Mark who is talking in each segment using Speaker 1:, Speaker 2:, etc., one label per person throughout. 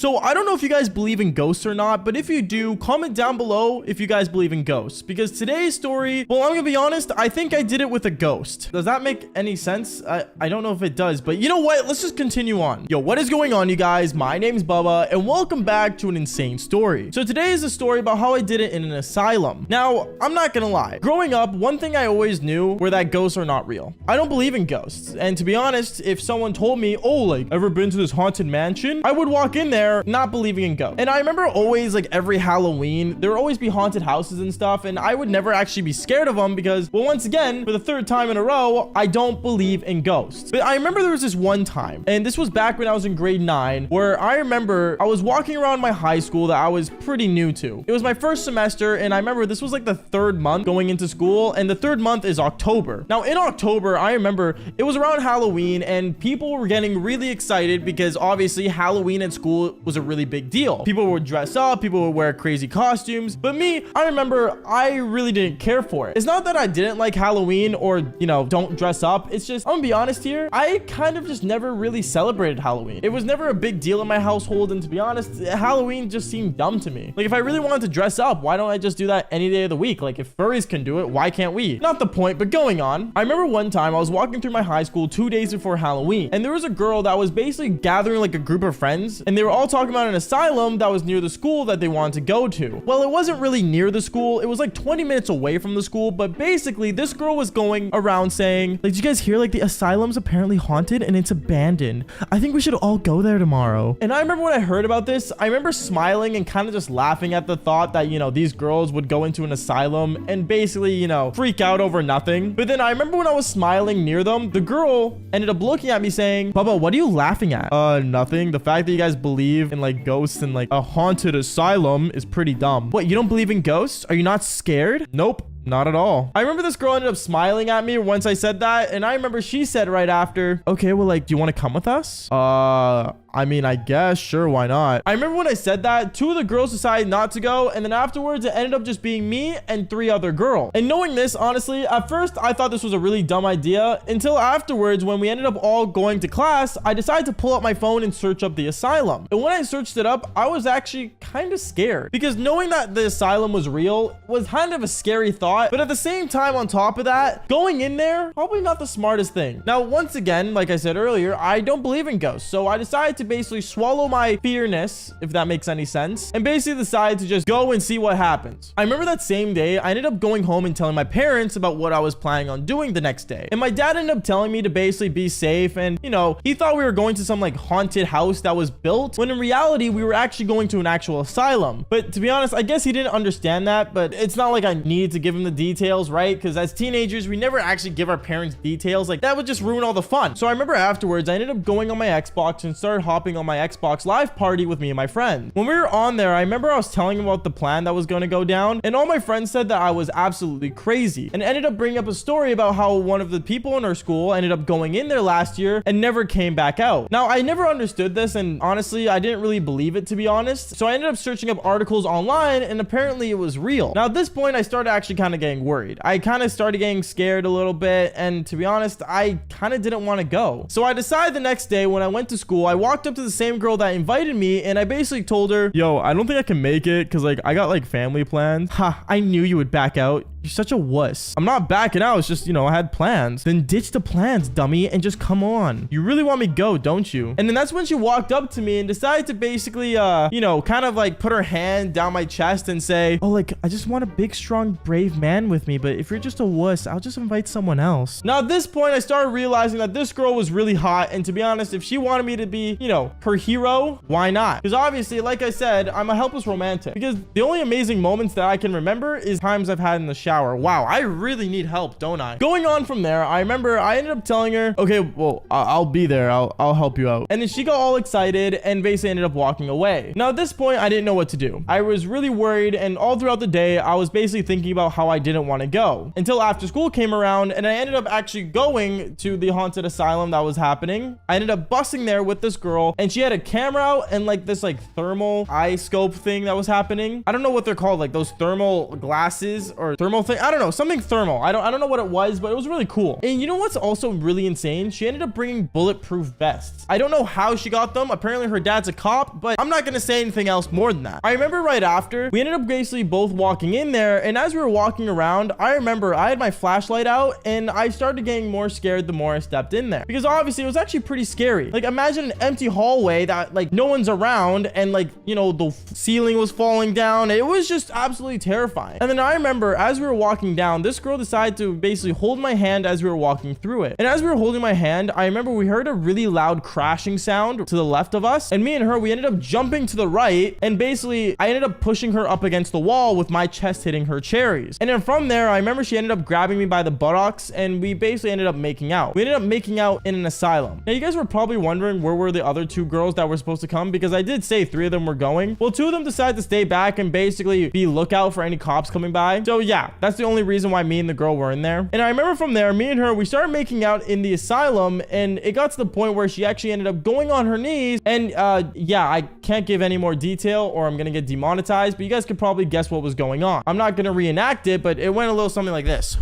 Speaker 1: So I don't know if you guys believe in ghosts or not, but if you do, comment down below if you guys believe in ghosts, because today's story, well, I'm gonna be honest, I think I did it with a ghost. Does that make any sense? I don't know if it does, but you know what? Let's just continue on. Yo, what is going on, you guys? My name's Bubba, and welcome back to an insane story. So today is a story about how I did it in an asylum. Now, I'm not gonna lie. Growing up, one thing I always knew were that ghosts are not real. I don't believe in ghosts, and to be honest, if someone told me, oh, like, ever been to this haunted mansion? I would walk in there not believing in ghosts. And I remember always, like, every Halloween, there would always be haunted houses and stuff, and I would never actually be scared of them because, well, once again, for the third time in a row, I don't believe in ghosts. But I remember there was this one time, and this was back when I was in grade 9, where I remember I was walking around my high school that I was pretty new to. It was my first semester, and I remember this was like the third month going into school, and the third month is October. Now, in October, I remember it was around Halloween, and people were getting really excited because obviously Halloween at school was a really big deal. People would dress up, people would wear crazy costumes, but me, I remember I really didn't care for it. It's not that I didn't like Halloween or, you know, don't dress up. It's just, I'm gonna be honest here, I kind of just never really celebrated Halloween. It was never a big deal in my household, and to be honest, Halloween just seemed dumb to me. Like, if I really wanted to dress up, why don't I just do that any day of the week? Like, if furries can do it, why can't we? Not the point, but going on. I remember one time I was walking through my high school 2 days before Halloween, and there was a girl that was basically gathering like a group of friends, and they were all talking about an asylum that was near the school that they wanted to go to. Well, it wasn't really near the school. It was like 20 minutes away from the school, but basically this girl was going around saying, like, did you guys hear, like, the asylum's apparently haunted and it's abandoned. I think we should all go there tomorrow. And I remember when I heard about this, I remember smiling and kind of just laughing at the thought that, you know, these girls would go into an asylum and basically, you know, freak out over nothing. But then I remember when I was smiling near them, the girl ended up looking at me saying, Bubba, what are you laughing at? Nothing. The fact that you guys believe in like ghosts and like a haunted asylum is pretty dumb. What, you don't believe in ghosts? Are you not scared? Nope. Not at all. I remember this girl ended up smiling at me once I said that, and I remember she said right after, okay, well, like, do you want to come with us? I mean, I guess, sure, why not? I remember when I said that, 2 of the girls decided not to go, and then afterwards, it ended up just being me and 3 other girls. And knowing this, honestly, at first, I thought this was a really dumb idea, until afterwards, when we ended up all going to class, I decided to pull out my phone and search up the asylum. And when I searched it up, I was actually kind of scared, because knowing that the asylum was real was kind of a scary thought. But at the same time, on top of that, going in there, probably not the smartest thing. Now, once again, like I said earlier, I don't believe in ghosts. So I decided to basically swallow my fearness, if that makes any sense, and basically decided to just go and see what happens. I remember that same day, I ended up going home and telling my parents about what I was planning on doing the next day. And my dad ended up telling me to basically be safe. And, you know, he thought we were going to some like haunted house that was built, when in reality, we were actually going to an actual asylum. But to be honest, I guess he didn't understand that, but it's not like I needed to give him the details, right? Because as teenagers, we never actually give our parents details. Like, that would just ruin all the fun. So I remember afterwards, I ended up going on my Xbox and started hopping on my Xbox live party with me and my friends. When we were on there, I remember I was telling them about the plan that was going to go down, and all my friends said that I was absolutely crazy, and ended up bringing up a story about how one of the people in our school ended up going in there last year and never came back out. Now, I never understood this, and honestly, I didn't really believe it, to be honest. So I ended up searching up articles online, and apparently it was real. Now, at this point, I started actually kind of getting worried. I kind of started getting scared a little bit, and to be honest, I kind of didn't want to go. So I decided the next day when I went to school, I walked up to the same girl that invited me, and I basically told her, yo, I don't think I can make it because like I got like family plans. Ha, I knew you would back out. You're such a wuss. I'm not backing out. It's just, you know, I had plans. Then ditch the plans, dummy, and just come on. You really want me to go, don't you? And then that's when she walked up to me and decided to basically, you know, kind of like put her hand down my chest and say, oh, like, I just want a big, strong, brave man with me. But if you're just a wuss, I'll just invite someone else. Now, at this point, I started realizing that this girl was really hot. And to be honest, if she wanted me to be, you know, her hero, why not? Because obviously, like I said, I'm a helpless romantic. Because the only amazing moments that I can remember is times I've had in the shower. Wow, I really need help, don't I? Going on from there, I remember I ended up telling her, okay, well, I'll be there. I'll help you out. And then she got all excited and basically ended up walking away. Now, at this point, I didn't know what to do. I was really worried, and all throughout the day, I was basically thinking about how I didn't want to go until after school came around, and I ended up actually going to the haunted asylum that was happening. I ended up busing there with this girl, and she had a camera out and like this like thermal eye scope thing that was happening. I don't know what they're called, like those thermal glasses or thermal thing. I don't know, something thermal. I don't know what it was, but it was really cool. And you know what's also really insane? She ended up bringing bulletproof vests. I don't know how she got them. Apparently her dad's a cop, but I'm not gonna say anything else more than that. I remember right after, we ended up basically both walking in there, and as we were walking around, I remember I had my flashlight out, and I started getting more scared the more I stepped in there, because obviously it was actually pretty scary. Like, imagine an empty hallway that like no one's around, and like, you know, the ceiling was falling down. It was just absolutely terrifying. And then I remember as we were walking down, this girl decided to basically hold my hand as we were walking through it. And as we were holding my hand, I remember we heard a really loud crashing sound to the left of us, and me and her, we ended up jumping to the right, and basically I ended up pushing her up against the wall with my chest hitting her cherries. And then from there, I remember she ended up grabbing me by the buttocks, and we basically ended up making out. We ended up making out in an asylum. Now you guys were probably wondering where were the other two girls that were supposed to come, because I did say 3 of them were going. Well, 2 of them decided to stay back and basically be lookout for any cops coming by. So yeah, that's the only reason why me and the girl were in there. And I remember from there, me and her, we started making out in the asylum, and it got to the point where she actually ended up going on her knees. And yeah, I can't give any more detail or I'm gonna get demonetized, but you guys could probably guess what was going on. I'm not gonna reenact it, but it went a little something like this.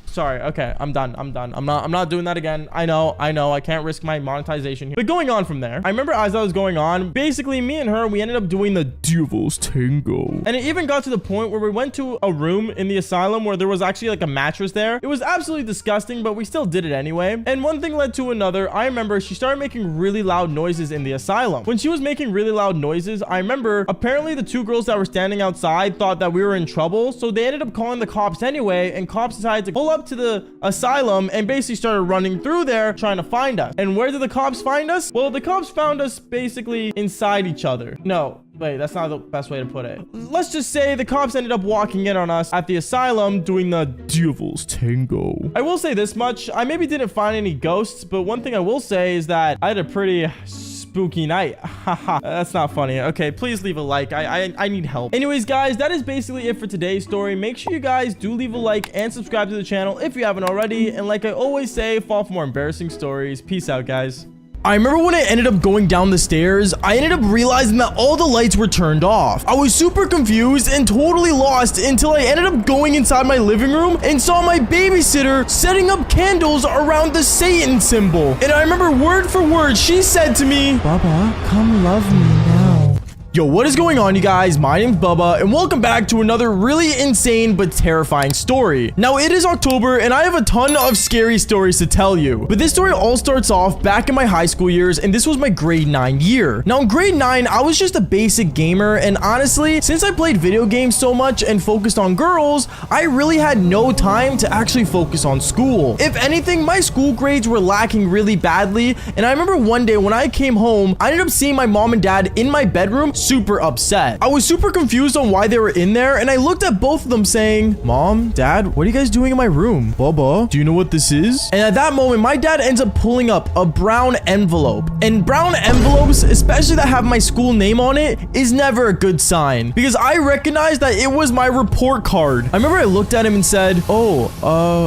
Speaker 1: Sorry. Okay, I'm done. I'm not doing that again. I know. I can't risk my monetization here. But going on from there, I remember as I was going on, basically me and her, we ended up doing the devil's tango. And it even got to the point where we went to a room in the asylum where there was actually like a mattress there. It was absolutely disgusting, but we still did it anyway. And one thing led to another. I remember she started making really loud noises in the asylum. When she was making really loud noises, I remember apparently the 2 girls that were standing outside thought that we were in trouble. So they ended up calling the cops anyway, and cops decided to pull up to the asylum and basically started running through there trying to find us. And where did the cops find us? Well, the cops found us basically inside each other. No, wait, that's not the best way to put it. Let's just say the cops ended up walking in on us at the asylum doing the devil's tango. I will say this much. I maybe didn't find any ghosts, but one thing I will say is that I had a pretty spooky night. Haha. That's not funny. Okay, please leave a like. I need help. Anyways, guys, that is basically it for today's story. Make sure you guys do leave a like and subscribe to the channel if you haven't already. And like I always say, fall for more embarrassing stories. Peace out, guys. I remember when I ended up going down the stairs, I ended up realizing that all the lights were turned off. I was super confused and totally lost until I ended up going inside my living room and saw my babysitter setting up candles around the Satan symbol. And I remember word for word, she said to me, "Bubba, come love me now." Yo, what is going on, you guys? My name's Bubba, and welcome back to another really insane but terrifying story. Now, it is October, and I have a ton of scary stories to tell you. But this story all starts off back in my high school years, and this was my grade 9 year. Now, in grade 9, I was just a basic gamer, and honestly, since I played video games so much and focused on girls, I really had no time to actually focus on school. If anything, my school grades were lacking really badly, and I remember one day when I came home, I ended up seeing my mom and dad in my bedroom super upset. I was super confused on why they were in there, and I looked at both of them saying, "Mom, Dad, what are you guys doing in my room? Bubba, do you know what this is?" And at that moment, my dad ends up pulling up a brown envelope. And brown envelopes, especially that have my school name on it, is never a good sign, because I recognized that it was my report card. I remember I looked at him and said, "Oh,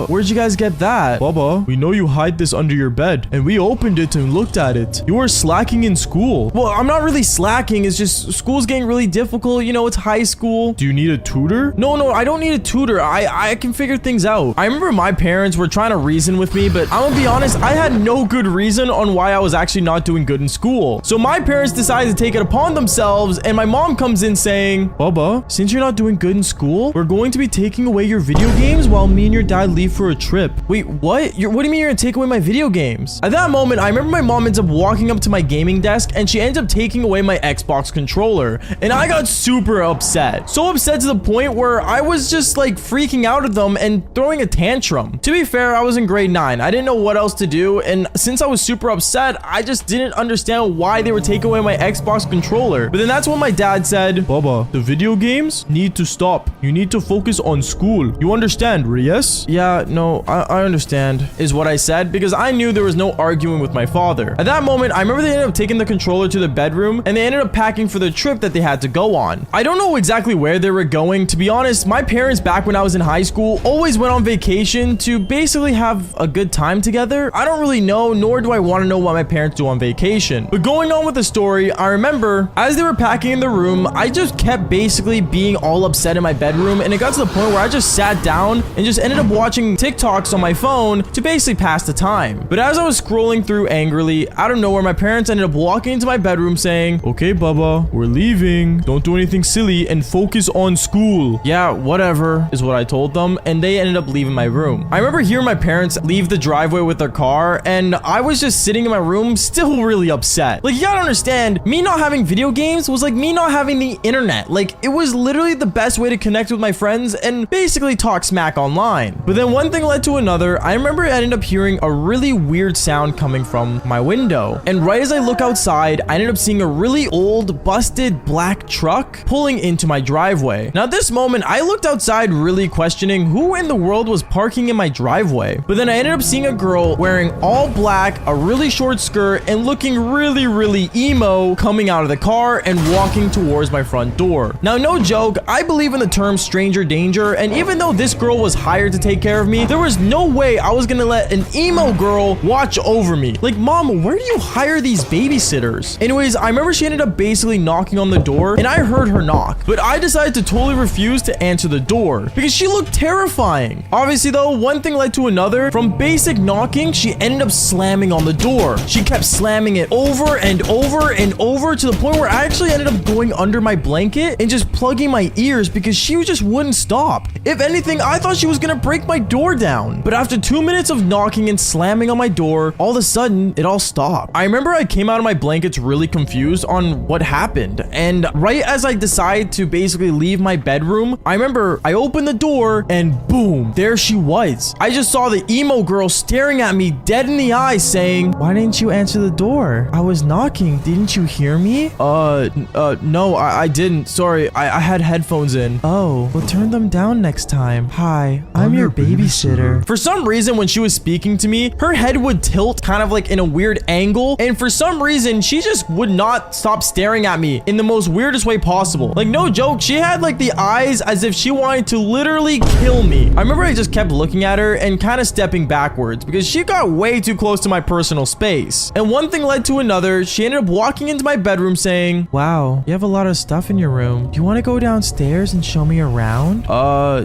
Speaker 1: where'd you guys get that?" "Bubba, we know you hide this under your bed, and we opened it and looked at it. You are slacking in school." "Well, I'm not really slacking. It's just school's getting really difficult. You know, it's high school." "Do you need a tutor?" No, I don't need a tutor. I can figure things out." I remember my parents were trying to reason with me, but I'm gonna be honest, I had no good reason on why I was actually not doing good in school. So my parents decided to take it upon themselves, and my mom comes in saying, "Bubba, since you're not doing good in school, we're going to be taking away your video games while me and your dad leave for a trip." "Wait, what? What do you mean you're gonna take away my video games?" At that moment, I remember my mom ends up walking up to my gaming desk, and she ends up taking away my Xbox controller, and I got super upset. So upset to the point where I was just like freaking out at them and throwing a tantrum. To be fair, I was in grade 9. I didn't know what else to do, and since I was super upset, I just didn't understand why they were taking away my Xbox controller. But then that's when my dad said, "Bubba, the video games need to stop. You need to focus on school. You understand, yes?" "Yeah, no, I understand," is what I said, because I knew there was no arguing with my father. At that moment, I remember they ended up taking the controller to the bedroom, and they ended up packing for the trip that they had to go on. I don't know exactly where they were going. To be honest, my parents back when I was in high school always went on vacation to basically have a good time together. I don't really know, nor do I want to know what my parents do on vacation. But going on with the story, I remember as they were packing in the room, I just kept basically being all upset in my bedroom, and it got to the point where I just sat down and just ended up watching TikToks on my phone to basically pass the time. But as I was scrolling through angrily, out of nowhere, my parents ended up walking into my bedroom saying, "Okay, Bubba, we're leaving. Don't do anything silly and focus on school." Yeah, whatever is what I told them, and they ended up leaving my room. I remember hearing my parents leave the driveway with their car, and I was just sitting in my room still really upset. Like, you gotta understand, me not having video games was like me not having the internet. Like, it was literally the best way to connect with my friends and basically talk smack online. But then one thing led to another. I remember I ended up hearing a really weird sound coming from my window, and right as I look outside, I ended up seeing a really old, busted black truck pulling into my driveway. Now at this moment, I looked outside really questioning who in the world was parking in my driveway. But then I ended up seeing a girl wearing all black, a really short skirt, and looking really emo coming out of the car and walking towards my front door. Now, no joke, I believe in the term stranger danger, and even though this girl was hired to take care of me, there was no way I was gonna let an emo girl watch over me. Like, Mom, where do you hire these babysitters? Anyways, I remember she ended up basically knocking on the door, and I heard her knock, but I decided to totally refuse to answer the door because she looked terrifying. Obviously though, one thing led to another. From basic knocking, she ended up slamming on the door. She kept slamming it over and over and over to the point where I actually ended up going under my blanket and just plugging my ears because she just wouldn't stop. If anything, I thought she was gonna break my door down. But after 2 minutes of knocking and slamming on my door, all of a sudden, it all stopped. I remember I came out of my blankets really confused on what happened. And right as I decided to basically leave my bedroom, I remember I opened the door and boom, there she was. I just saw the emo girl staring at me dead in the eyes saying, "Why didn't you answer the door? I was knocking. Didn't you hear me?" No, I didn't. Sorry, I had headphones in. "Oh, well, turn them down next time. Hi, I'm your babysitter." For some reason, when she was speaking to me, her head would tilt kind of like in a weird angle. And for some reason, she just would not stop staring at me in the most weirdest way possible. Like, no joke, she had like the eyes as if she wanted to literally kill me. I remember I just kept looking at her and kind of stepping backwards because she got way too close to my personal space. And one thing led to another. She ended up walking into my bedroom saying, "Wow, you have a lot of stuff in your room. Do you want to go downstairs and show me around?"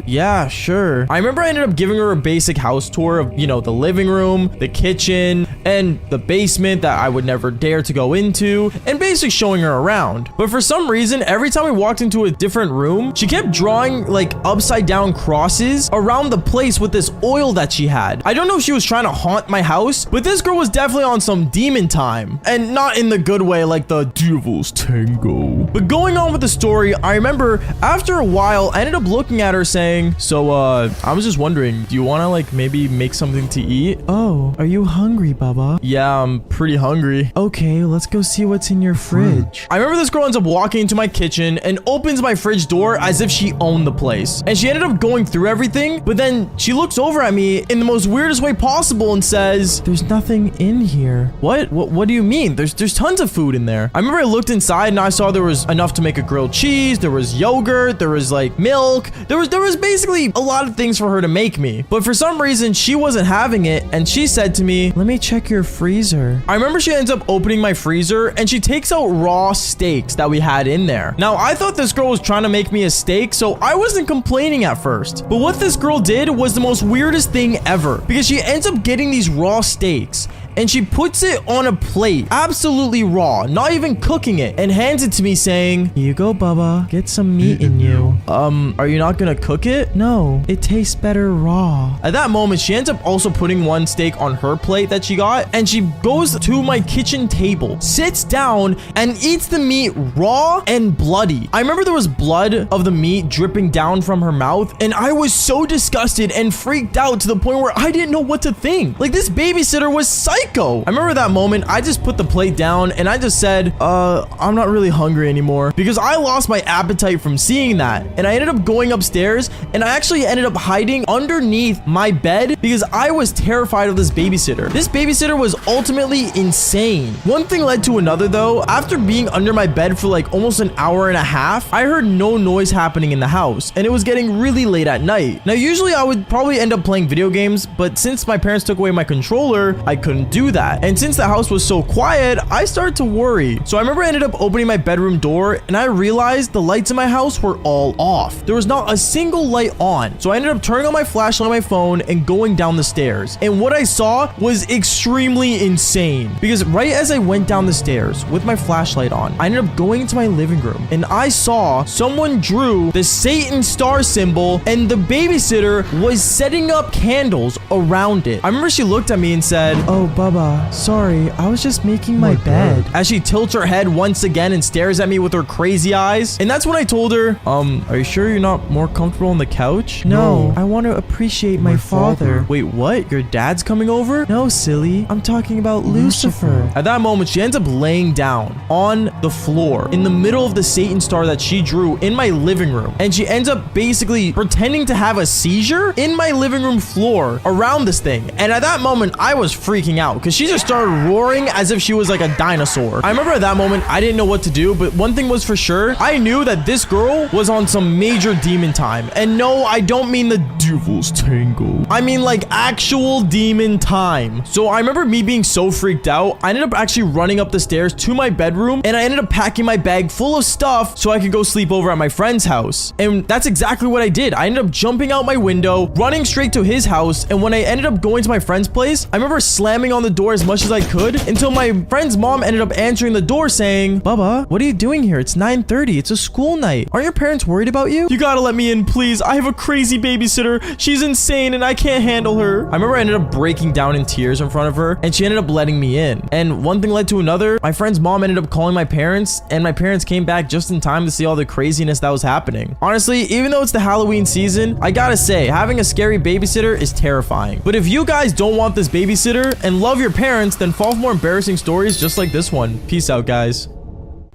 Speaker 1: Yeah, sure. I remember I ended up giving her a basic house tour of, you know, the living room, the kitchen, and the basement that I would never dare to go into, and basically showing her around. But for some reason, every time we walked into a different room, she kept drawing like upside down crosses around the place with this oil that she had. I don't know if she was trying to haunt my house, but this girl was definitely on some demon time, and not in the good way like the devil's tango. But going on with the story, I remember after a while, I ended up looking at her saying, "So, I was just wondering, do you want to like maybe make something to eat?" "Oh, are you hungry, Bubba?" "Yeah, I'm pretty hungry." "Okay, let's go see what's in your fridge." I remember this girl ends up walking into my kitchen and opens my fridge door as if she owned the place. And she ended up going through everything, but then she looks over at me in the most weirdest way possible and says, "There's nothing in here." What do you mean? There's tons of food in there. I remember I looked inside and I saw there was enough to make a grilled cheese, there was yogurt, there was like milk, there was basically a lot of things for her to make me. But for some reason, she wasn't having it, and she said to me, "Let me check your freezer." I remember she ends up opening my freezer and she takes out raw steaks that we had in there. Now, I thought this girl was trying to make me a steak, so I wasn't complaining at first. But what this girl did was the most weirdest thing ever, because she ends up getting these raw steaks and she puts it on a plate, absolutely raw, not even cooking it, and hands it to me saying, "Here you go, Bubba. Get some meat in you." Are you not gonna cook it?" "No, it tastes better raw." At that moment, she ends up also putting one steak on her plate that she got, and she goes to my kitchen table, sits down, and eats the meat raw and bloody. I remember there was blood of the meat dripping down from her mouth, and I was so disgusted and freaked out to the point where I didn't know what to think. Like, this babysitter was psycho. it go? I remember that moment, I just put the plate down and I just said, I'm not really hungry anymore, because I lost my appetite from seeing that. And I ended up going upstairs and I actually ended up hiding underneath my bed because I was terrified of this babysitter. This babysitter was ultimately insane. One thing led to another though. After being under my bed for like almost an hour and a half, I heard no noise happening in the house and it was getting really late at night. Now, usually I would probably end up playing video games, but since my parents took away my controller, I couldn't do that. And since the house was so quiet, I started to worry. So I remember I ended up opening my bedroom door and I realized the lights in my house were all off. There was not a single light on. So I ended up turning on my flashlight on my phone and going down the stairs. And what I saw was extremely insane, because right as I went down the stairs with my flashlight on, I ended up going into my living room and I saw someone drew the Satan star symbol and the babysitter was setting up candles around it. I remember she looked at me and said, "Oh, Bubba, sorry, I was just making my bed." As she tilts her head once again and stares at me with her crazy eyes. And that's when I told her, are you sure you're not more comfortable on the couch? No, I want to appreciate my father. Wait, what? Your dad's coming over? No, silly. I'm talking about Lucifer. At that moment, she ends up laying down on the floor in the middle of the Satan star that she drew in my living room. And she ends up basically pretending to have a seizure in my living room floor around this thing. And at that moment, I was freaking out because she just started roaring as if she was like a dinosaur. I remember at that moment, I didn't know what to do, but one thing was for sure, I knew that this girl was on some major demon time. And no, I don't mean the devil's tango. I mean like actual demon time. So I remember me being so freaked out, I ended up actually running up the stairs to my bedroom and I ended up packing my bag full of stuff so I could go sleep over at my friend's house. And that's exactly what I did. I ended up jumping out my window, running straight to his house. And when I ended up going to my friend's place, I remember slamming on the door as much as I could until my friend's mom ended up answering the door saying, "Bubba, what are you doing here? It's 9:30. It's a school night. Aren't your parents worried about you? You gotta let me in, please. I have a crazy babysitter. She's insane and I can't handle her." I remember I ended up breaking down in tears in front of her and she ended up letting me in. And one thing led to another. My friend's mom ended up calling my parents and my parents came back just in time to see all the craziness that was happening. Honestly, even though it's the Halloween season, I gotta say, having a scary babysitter is terrifying. But if you guys don't want this babysitter and love your parents, then fall for more embarrassing stories just like this one. Peace out, guys.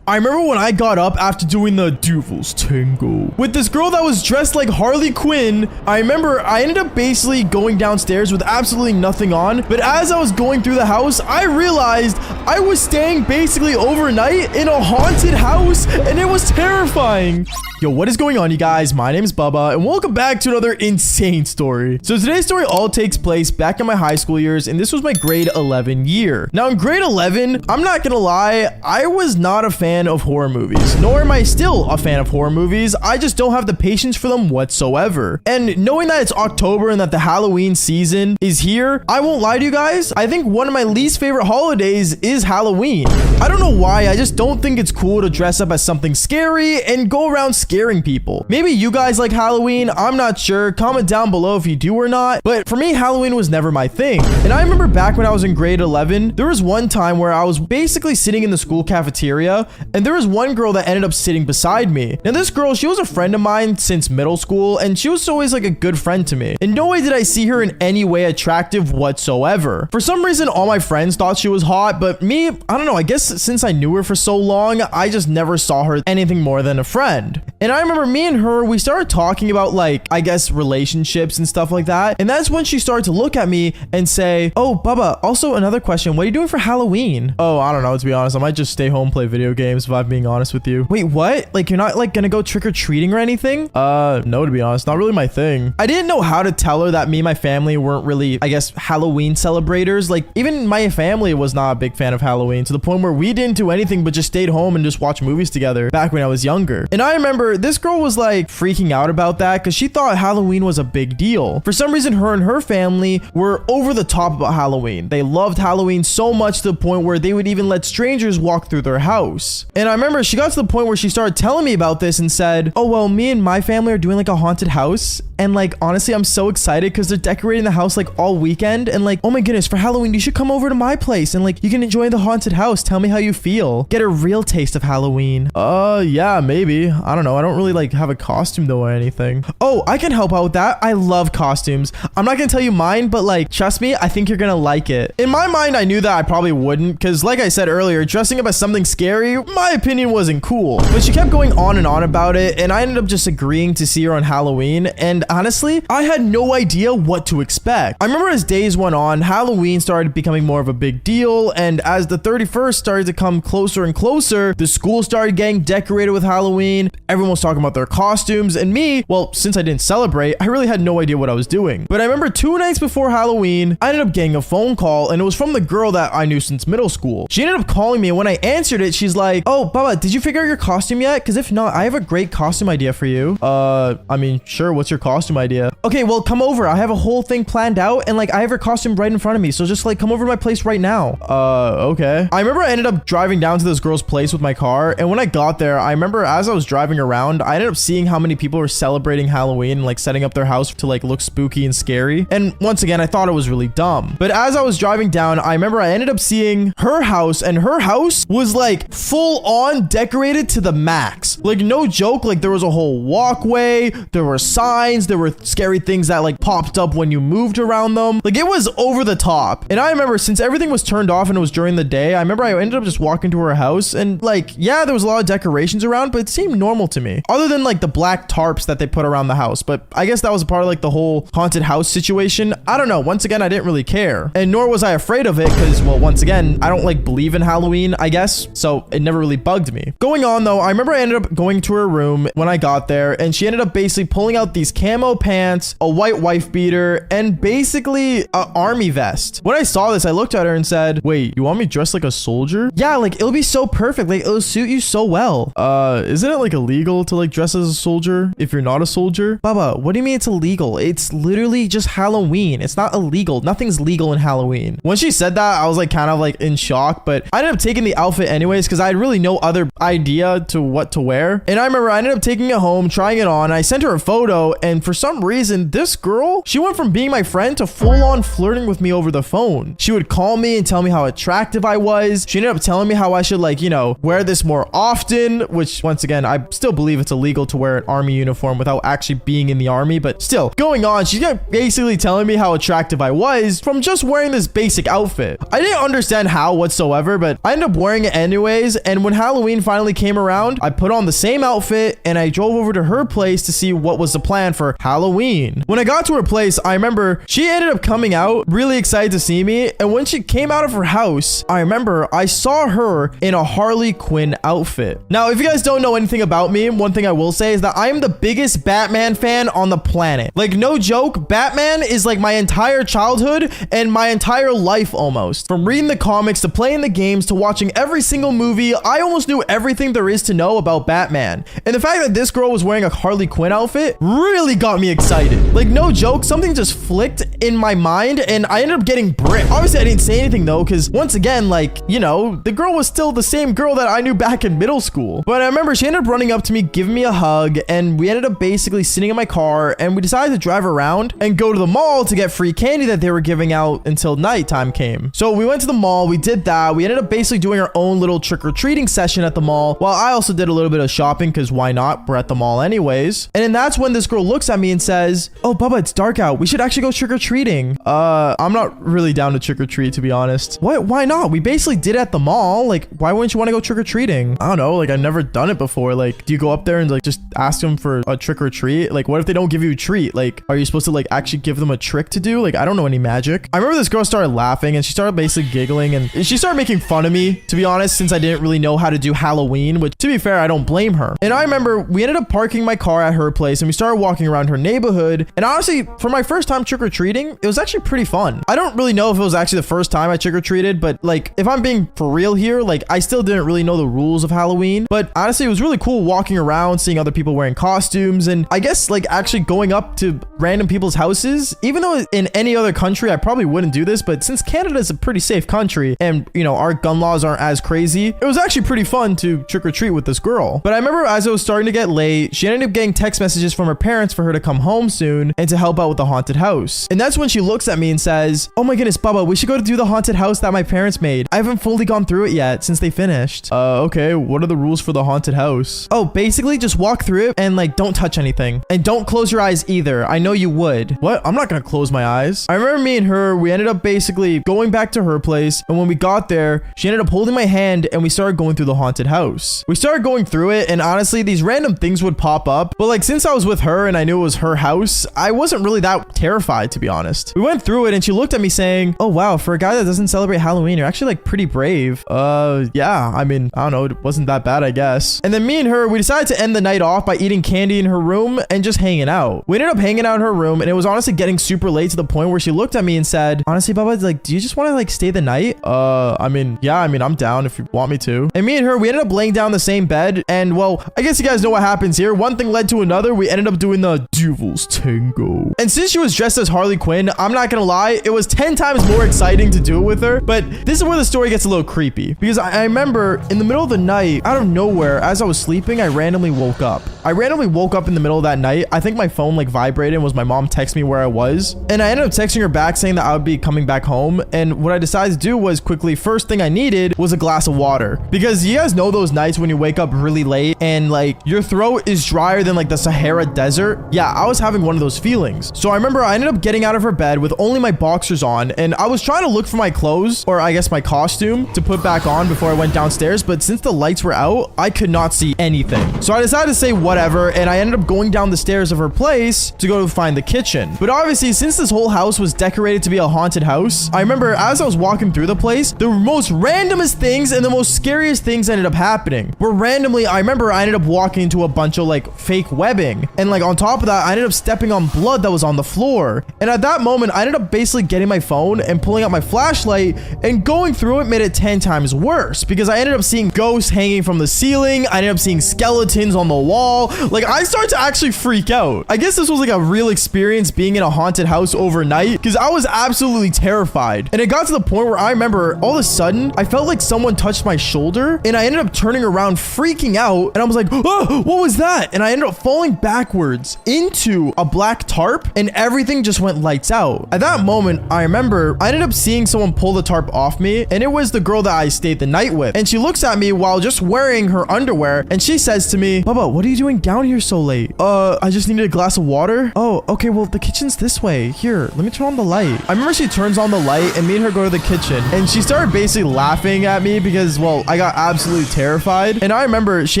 Speaker 1: I remember when I got up after doing the devil's tango with this girl that was dressed like Harley Quinn. I remember I ended up basically going downstairs with absolutely nothing on. But as I was going through the house, I realized I was staying basically overnight in a haunted house and it was terrifying. Yo, what is going on, you guys? My name is Bubba and welcome back to another insane story. So today's story all takes place back in my high school years and this was my grade 11 year. Now in grade 11, I'm not gonna lie, I was not a fan of horror movies, nor am I still a fan of horror movies. I just don't have the patience for them whatsoever. And knowing that it's October and that the Halloween season is here, I won't lie to you guys, I think one of my least favorite holidays is Halloween. I don't know why, I just don't think it's cool to dress up as something scary and go around scaring people. Maybe you guys like Halloween, I'm not sure. Comment down below if you do or not. But for me, Halloween was never my thing. And I remember back when I was in grade 11, there was one time where I was basically sitting in the school cafeteria and there was one girl that ended up sitting beside me. Now this girl, she was a friend of mine since middle school and she was always like a good friend to me. In no way did I see her in any way attractive whatsoever. For some reason, all my friends thought she was hot, but me, I don't know, I guess since I knew her for so long, I just never saw her anything more than a friend. And I remember me and her, we started talking about like, I guess relationships and stuff like that. And that's when she started to look at me and say, "Oh, Bubba, also another question. What are you doing for Halloween?" Oh, I don't know, to be honest. I might just stay home, play video games if I'm being honest with you. Wait, what? Like you're not like gonna go trick-or-treating or anything? No, to be honest, not really my thing. I didn't know how to tell her that me and my family weren't really, I guess, Halloween celebrators. Like even my family was not a big fan of Halloween to the point where we didn't do anything but just stayed home and just watch movies together back when I was younger. And I remember this girl was like freaking out about that because she thought Halloween was a big deal. For some reason, her and her family were over the top about Halloween. They loved Halloween so much to the point where they would even let strangers walk through their house. And I remember she got to the point where she started telling me about this and said, "Oh, well, me and my family are doing like a haunted house. And like, honestly, I'm so excited because they're decorating the house like all weekend. And like, oh my goodness, for Halloween, you should come over to my place and like, you can enjoy the haunted house. Tell me how you feel. Get a real taste of Halloween." Yeah, maybe. I don't know. I don't really like have a costume though or anything. Oh, I can help out with that. I love costumes. I'm not gonna tell you mine, but like, trust me, I think you're gonna like it. In my mind, I knew that I probably wouldn't, because like I said earlier, dressing up as something scary, my opinion wasn't cool. But she kept going on and on about it, and I ended up just agreeing to see her on Halloween. And honestly, I had no idea what to expect. I remember as days went on, Halloween started becoming more of a big deal, and as the 31st started to come closer and closer, the school started getting decorated with Halloween. Everyone was talking about their costumes, and me, well, since I didn't celebrate, I really had no idea what I was doing. But I remember 2 nights before Halloween, I ended up getting a phone call, and it was from the girl that I knew since middle school. She ended up calling me, and when I answered it, she's like, "Oh, Bubba, did you figure out your costume yet? Because if not, I have a great costume idea for you." I mean, sure, what's your costume idea? Okay, well, come over. I have a whole thing planned out, and like, I have your costume right in front of me, so just like, come over to my place right now. Okay. I remember I ended up driving down to this girl's place with my car, and when I got there, I remember as I was driving around, I ended up seeing how many people were celebrating Halloween and like setting up their house to like look spooky and scary. And once again, I thought it was really dumb. But as I was driving down, I remember I ended up seeing her house, and her house was like full on decorated to the max. Like, no joke, like there was a whole walkway, there were signs, there were scary things that like popped up when you moved around them. Like, it was over the top. And I remember since everything was turned off and it was during the day, I remember I ended up just walking to her house, and like, yeah, there was a lot of decorations around, but it seemed normal to me, other than like the black tarps that they put around the house. But I guess that was a part of like the whole haunted house situation. I don't know. Once again, I didn't really care, and nor was I afraid of it, because, well, once again, I don't like believe in Halloween, I guess, so it never really bugged me. Going on though, I remember I ended up going to her room when I got there, and she ended up basically pulling out these camo pants, a white wife beater, and basically a army vest. When I saw this, I looked at her and said, "Wait, you want me dressed like a soldier?" "Yeah, like it'll be so perfect, like it'll suit you so well." Isn't it like illegal to like dress as a soldier if you're not a soldier?" "Bubba, what do you mean it's illegal? It's literally just Halloween. It's not illegal. Nothing's legal in Halloween." When she said that, I was like kind of like in shock, but I ended up taking the outfit anyways, because I had really no other idea to what to wear. And I remember I ended up taking it home, trying it on. I sent her a photo, and for some reason, this girl, she went from being my friend to full on flirting with me over the phone. She would call me and tell me how attractive I was. She ended up telling me how I should, like, you know, wear this more often, which once again, I still believe it's illegal to wear an army uniform without actually being in the army, but still, going on, she's basically telling me how attractive I was from just wearing this basic outfit. I didn't understand how whatsoever, but I ended up wearing it anyways. And when Halloween finally came around, I put on the same outfit and I drove over to her place to see what was the plan for Halloween. When I got to her place, I remember she ended up coming out really excited to see me. And when she came out of her house, I remember I saw her in a Harley Quinn outfit. Now, if you guys don't know anything about me, one thing I will say is that I am the biggest Batman fan on the planet. Like, no joke, Batman is like my entire childhood and my entire life almost. From reading the comics to playing the games to watching every single movie, I almost knew everything there is to know about Batman. And the fact that this girl was wearing a Harley Quinn outfit really got me excited. Like, no joke, something just flicked in my mind and I ended up getting bricked. Obviously, I didn't say anything though, because once again, like, you know, the girl was still the same girl that I knew back in middle school. But I remember she ended up running up to me, giving me a hug, and we ended up basically sitting in my car and we decided to drive around and go to the mall to get free candy that they were giving out until nighttime came. So we went to the mall, we did that. We ended up basically doing our own little trick-or-treating session at the mall, while I also did a little bit of shopping, because why not? We're at the mall anyways. And then that's when this girl looks at me and says, "Oh, Bubba, it's dark out. We should actually go trick-or-treating." I'm not really down to trick-or-treat, to be honest. What? Why not? We basically did it at the mall. Like, why wouldn't you want to go trick-or-treating? I don't know. Like, I've never done it before. Like, do you go up there and like just ask them for a trick-or-treat? Like, what if they don't give you a treat? Like, are you supposed to like actually give them a trick to do? Like, I don't know any magic. I remember this girl started laughing and she started basically giggling and she started making fun of me, to be honest, since I didn't really know how to do Halloween, which, to be fair, I don't blame her. And I remember we ended up parking my car at her place and we started walking around her neighborhood. And honestly, for my first time trick-or-treating, it was actually pretty fun. I don't really know if it was actually the first time I trick-or-treated, but like, if I'm being for real here, like, I still didn't really know the rules of Halloween. But honestly, it was really cool walking around, seeing other people wearing costumes, and I guess like actually going up to random people's houses. Even though in any other country I probably wouldn't do this, but since Canada is a pretty safe country and, you know, our gun laws aren't as crazy, it was actually pretty fun to trick-or-treat with this girl. But I remember as it was starting to get late, she ended up getting text messages from her parents for her to come home soon and to help out with the haunted house. And that's when she looks at me and says, "Oh my goodness, Bubba, we should go to do the haunted house that my parents made. I haven't fully gone through it yet since they finished." Okay, what are the rules for the haunted house?" "Oh, basically basically just walk through it and like don't touch anything. And don't close your eyes either. I know you would. What? I'm not gonna close my eyes. I remember me and her, we ended up basically going back to her place. And when we got there, she ended up holding my hand and we started going through the haunted house. We started going through it, and honestly, these random things would pop up. But like, since I was with her and I knew it was her house, I wasn't really that terrified, to be honest. We went through it and she looked at me saying, oh wow, for a guy that doesn't celebrate Halloween, you're actually like pretty brave. Yeah, I mean, I don't know, it wasn't that bad, I guess. And then me and her, we decided to end the night off by eating candy in her room and just hanging out. We ended up hanging out in her room, and it was honestly getting super late to the point where she looked at me and said, honestly, Bubba, like, do you just want to like stay the night? I mean, yeah, I mean, I'm down if you want me to. And me and her, we ended up laying down the same bed, and well, I guess you guys know what happens here. One thing led to another. We ended up doing the Devil's Tango. And since she was dressed as Harley Quinn, I'm not gonna lie, it was 10 times more exciting to do it with her. But this is where the story gets a little creepy, because I remember in the middle of the night, out of nowhere, as I was sleeping, I randomly woke up. I randomly woke up in the middle of that night. I think my phone like vibrated and was my mom texting me where I was. And I ended up texting her back saying that I would be coming back home. And what I decided to do was quickly, first thing I needed was a glass of water. Because you guys know those nights when you wake up really late and like your throat is drier than like the Sahara Desert. Yeah, I was having one of those feelings. So I remember I ended up getting out of her bed with only my boxers on, and I was trying to look for my clothes, or I guess my costume, to put back on before I went downstairs. But since the lights were out, I could not see anything. So I decided to say whatever, and I ended up going down the stairs of her place to go to find the kitchen. But obviously, since this whole house was decorated to be a haunted house, I remember as I was walking through the place, the most randomest things and the most scariest things ended up happening. Where randomly, I remember I ended up walking into a bunch of like fake webbing, and like on top of that, I ended up stepping on blood that was on the floor. And at that moment, I ended up basically getting my phone and pulling out my flashlight, and going through it made it 10 times worse, because I ended up seeing ghosts hanging from the ceiling. I ended up seeing skeletons on the wall. Like, I started to actually freak out. I guess this was like a real experience being in a haunted house overnight, because I was absolutely terrified. And it got to the point where I remember all of a sudden I felt like someone touched my shoulder, and I ended up turning around freaking out, and I was like, oh, what was that? And I ended up falling backwards into a black tarp, and everything just went lights out. At that moment, I remember I ended up seeing someone pull the tarp off me, and it was the girl that I stayed the night with. And she looks at me while just wearing her underwear, and she says to me, Bubba, what are you doing down here so late? I just needed a glass of water. Oh, okay, well, the kitchen's this way. Here, let me turn on the light. I remember she turns on the light, and me and her go to the kitchen, and she started basically laughing at me because, well, I got absolutely terrified. And I remember she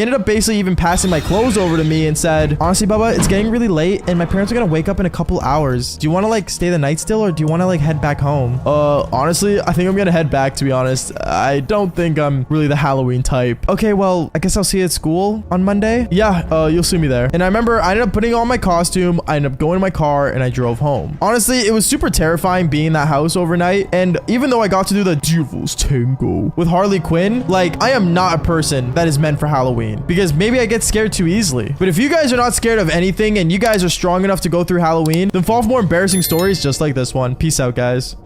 Speaker 1: ended up basically even passing my clothes over to me and said, honestly, Bubba, it's getting really late, and my parents are gonna wake up in a couple hours. Do you want to like stay the night still, or do you want to like head back home? Honestly, I think I'm gonna head back, to be honest. I don't think I'm really the Halloween type. Okay, well, I guess I'll see you at school on Monday. Yeah, you'll see me there. And I remember I ended up putting on my costume, I ended up going to my car, and I drove home. Honestly, it was super terrifying being in that house overnight, and even though I got to do the Devil's Tango with Harley Quinn, like, I am not a person that is meant for Halloween, because maybe I get scared too easily. But if you guys are not scared of anything and you guys are strong enough to go through Halloween, then fall for more embarrassing stories just like this one. Peace out, guys.